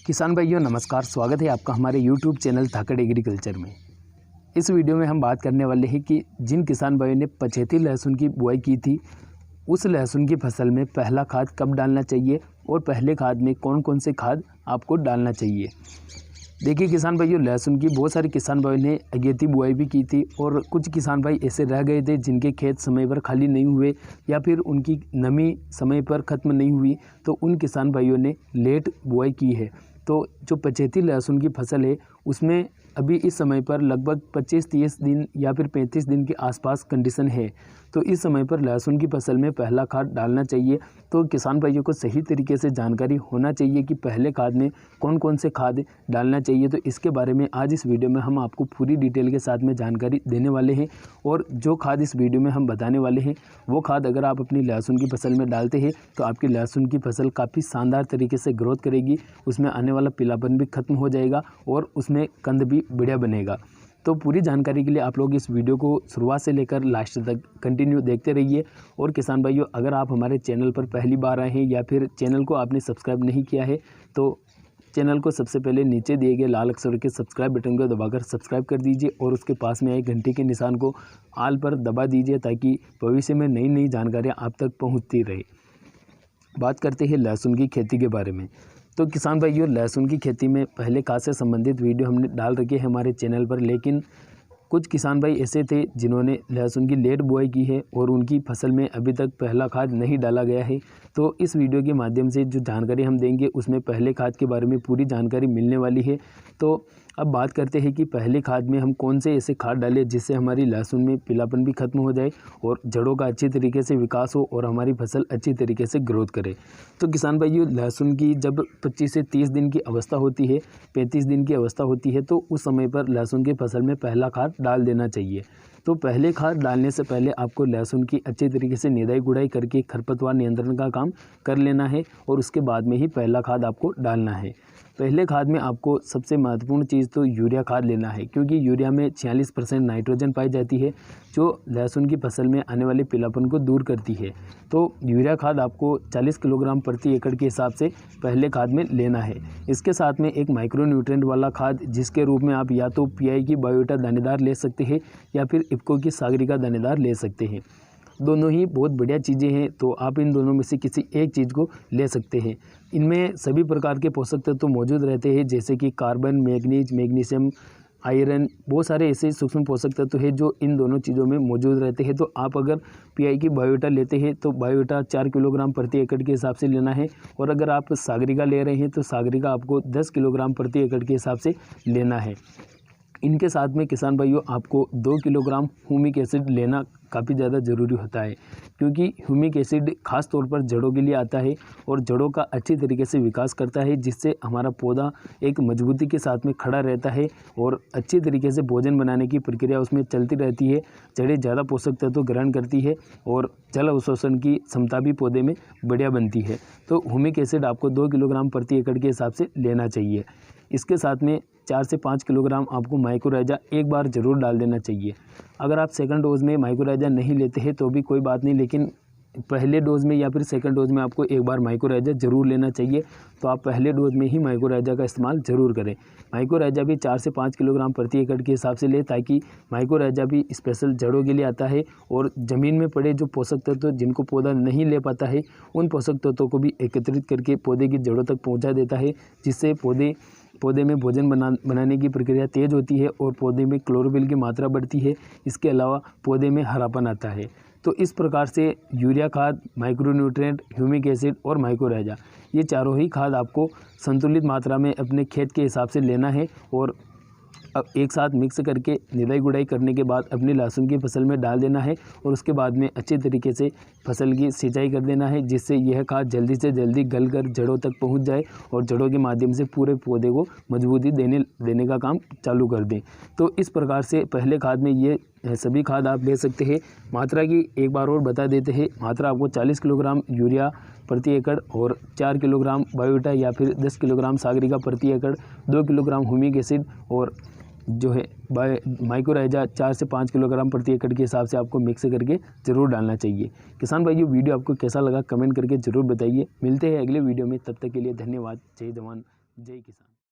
किसान भाइयों नमस्कार, स्वागत है आपका हमारे YouTube चैनल धाकड़ एग्रीकल्चर में। इस वीडियो में हम बात करने वाले हैं कि जिन किसान भाइयों ने पछेती लहसुन की बुआई की थी, उस लहसुन की फसल में पहला खाद कब डालना चाहिए और पहले खाद में कौन कौन से खाद आपको डालना चाहिए। देखिए किसान भाइयों, लहसुन की बहुत सारे किसान भाइयों ने अगेती बुआई भी की थी और कुछ किसान भाई ऐसे रह गए थे जिनके खेत समय पर खाली नहीं हुए या फिर उनकी नमी समय पर ख़त्म नहीं हुई, तो उन किसान भाइयों ने लेट बुआई की है। तो जो पछेती लहसुन की फसल है उसमें अभी इस समय पर लगभग 25-30 दिन या फिर 35 दिन के आसपास कंडीशन है, तो इस समय पर लहसुन की फसल में पहला खाद डालना चाहिए। तो किसान भाइयों को सही तरीके से जानकारी होना चाहिए कि पहले खाद में कौन कौन से खाद डालना चाहिए। तो इसके बारे में आज इस वीडियो में हम आपको पूरी डिटेल के साथ में जानकारी देने वाले हैं और जो खाद इस वीडियो में हम बताने वाले हैं वो खाद अगर आप अपनी लहसुन की फसल में डालते हैं तो आपकी लहसुन की फसल काफ़ी शानदार तरीके से ग्रोथ करेगी, उसमें आने वाला पीलापन भी खत्म हो जाएगा और उसमें कंद भी बढ़िया बनेगा। तो पूरी जानकारी के लिए आप लोग इस वीडियो को शुरुआत से लेकर लास्ट तक कंटिन्यू देखते रहिए। और किसान भाइयों, अगर आप हमारे चैनल पर पहली बार आए हैं या फिर चैनल को आपने सब्सक्राइब नहीं किया है तो चैनल को सबसे पहले नीचे दिए गए लाल अक्षर के सब्सक्राइब बटन को दबाकर सब्सक्राइब कर दीजिए और उसके पास में आए घंटे के निशान को आल पर दबा दीजिए ताकि भविष्य में नई नई जानकारियाँ आप तक पहुँचती रहे। बात करते हैं लहसुन की खेती के बारे में। तो किसान भाइयों, लहसुन की खेती में पहले खाद से संबंधित वीडियो हमने डाल रखे हैं हमारे चैनल पर, लेकिन कुछ किसान भाई ऐसे थे जिन्होंने लहसुन की लेट बुआई की है और उनकी फसल में अभी तक पहला खाद नहीं डाला गया है। तो इस वीडियो के माध्यम से जो जानकारी हम देंगे उसमें पहले खाद के बारे में पूरी जानकारी मिलने वाली है। तो अब बात करते हैं कि पहले खाद में हम कौन से ऐसे खाद डालें जिससे हमारी लहसुन में पीलापन भी खत्म हो जाए और जड़ों का अच्छी तरीके से विकास हो और हमारी फसल अच्छी तरीके से ग्रोथ करे। तो किसान भाइयों, लहसुन की जब 25 से 30 दिन की अवस्था होती है, 35 दिन की अवस्था होती है, तो उस समय पर लहसुन की फसल में पहला खाद डाल देना चाहिए। तो पहले खाद डालने से पहले आपको लहसुन की अच्छी तरीके से निदाई गुड़ाई करके खरपतवार नियंत्रण का काम कर लेना है और उसके बाद में ही पहला खाद आपको डालना है। पहले खाद में आपको सबसे महत्वपूर्ण चीज़ तो यूरिया खाद लेना है, क्योंकि यूरिया में 46% नाइट्रोजन पाई जाती है जो लहसुन की फसल में आने वाले पीलापन को दूर करती है। तो यूरिया खाद आपको 40 किलोग्राम प्रति एकड़ के हिसाब से पहले खाद में लेना है। इसके साथ में एक माइक्रो न्यूट्रिएंट वाला खाद जिसके रूप में आप या तो पीआई की बायोटा दानेदार ले सकते हैं या फिर इफ्को की सागरिका दानेदार ले सकते हैं। दोनों ही बहुत बढ़िया चीज़ें हैं, तो आप इन दोनों में से किसी एक चीज़ को ले सकते हैं। इनमें सभी प्रकार के पोषक तत्व तो मौजूद रहते हैं, जैसे कि कार्बन, मैग्नीज, मैग्नीशियम, आयरन, बहुत सारे ऐसे सूक्ष्म पोषक तत्व हैं जो इन दोनों चीज़ों में मौजूद रहते हैं। तो आप अगर पीआई की बायोटा लेते हैं तो बायोटा 4 किलोग्राम प्रति एकड़ के हिसाब से लेना है, और अगर आप सागरिका ले रहे हैं तो सागरिका आपको 10 किलोग्राम प्रति एकड़ के हिसाब से लेना है। इनके साथ में किसान भाइयों आपको 2 किलोग्राम ह्यूमिक एसिड लेना काफ़ी ज़्यादा ज़रूरी होता है, क्योंकि ह्यूमिक एसिड खास तौर पर जड़ों के लिए आता है और जड़ों का अच्छी तरीके से विकास करता है, जिससे हमारा पौधा एक मजबूती के साथ में खड़ा रहता है और अच्छी तरीके से भोजन बनाने की प्रक्रिया उसमें चलती रहती है। जड़ें ज़्यादा पोषक तत्व ग्रहण करती है और जल अवशोषण की क्षमता भी पौधे में बढ़िया बनती है। तो ह्यूमिक एसिड आपको 2 किलोग्राम प्रति एकड़ के हिसाब से लेना चाहिए। इसके साथ में 4 से 5 किलोग्राम आपको माइक्रोराइजा एक बार ज़रूर डाल देना चाहिए। अगर आप सेकंड डोज़ में माइक्रोराइजा नहीं लेते हैं तो भी कोई बात नहीं, लेकिन पहले डोज़ में या फिर सेकंड डोज़ में आपको एक बार माइक्रोराइजा ज़रूर लेना चाहिए। तो आप पहले डोज़ में ही माइक्रोराइजा का इस्तेमाल ज़रूर करें। माइक्रोराइजा भी 4 से 5 किलोग्राम प्रति एकड़ के हिसाब से ले, ताकि माइक्रोराइजा भी स्पेशल जड़ों के लिए आता है और ज़मीन में पड़े जो पोषक तत्व जिनको पौधा नहीं ले पाता है उन पोषक तत्वों को भी एकत्रित करके पौधे की जड़ों तक पहुँचा देता है, जिससे पौधे में भोजन बनाने की प्रक्रिया तेज़ होती है और पौधे में क्लोरोफिल की मात्रा बढ़ती है। इसके अलावा पौधे में हरापन आता है। तो इस प्रकार से यूरिया खाद, माइक्रोन्यूट्रिएंट, ह्यूमिक एसिड और माइक्रोराइजा, ये चारों ही खाद आपको संतुलित मात्रा में अपने खेत के हिसाब से लेना है और अब एक साथ मिक्स करके निदाई गुड़ाई करने के बाद अपनी लहसुन की फसल में डाल देना है और उसके बाद में अच्छे तरीके से फसल की सिंचाई कर देना है, जिससे यह खाद जल्दी से जल्दी गल कर जड़ों तक पहुंच जाए और जड़ों के माध्यम से पूरे पौधे को मजबूती देने का काम चालू कर दें। तो इस प्रकार से पहले खाद में ये सभी खाद आप ले सकते हैं। मात्रा की एक बार और बता देते हैं। मात्रा आपको 40 किलोग्राम यूरिया प्रति एकड़ और 4 किलोग्राम बायोटा या फिर 10 किलोग्राम सागरिका प्रति एकड़, 2 किलोग्राम ह्यूमिक एसिड और जो है माइक्रोराइजा 4 से 5 किलोग्राम प्रति एकड़ के हिसाब से आपको मिक्स करके ज़रूर डालना चाहिए। किसान भाइयों, वीडियो आपको कैसा लगा कमेंट करके ज़रूर बताइए। मिलते हैं अगले वीडियो में, तब तक के लिए धन्यवाद। जय जवान जय किसान।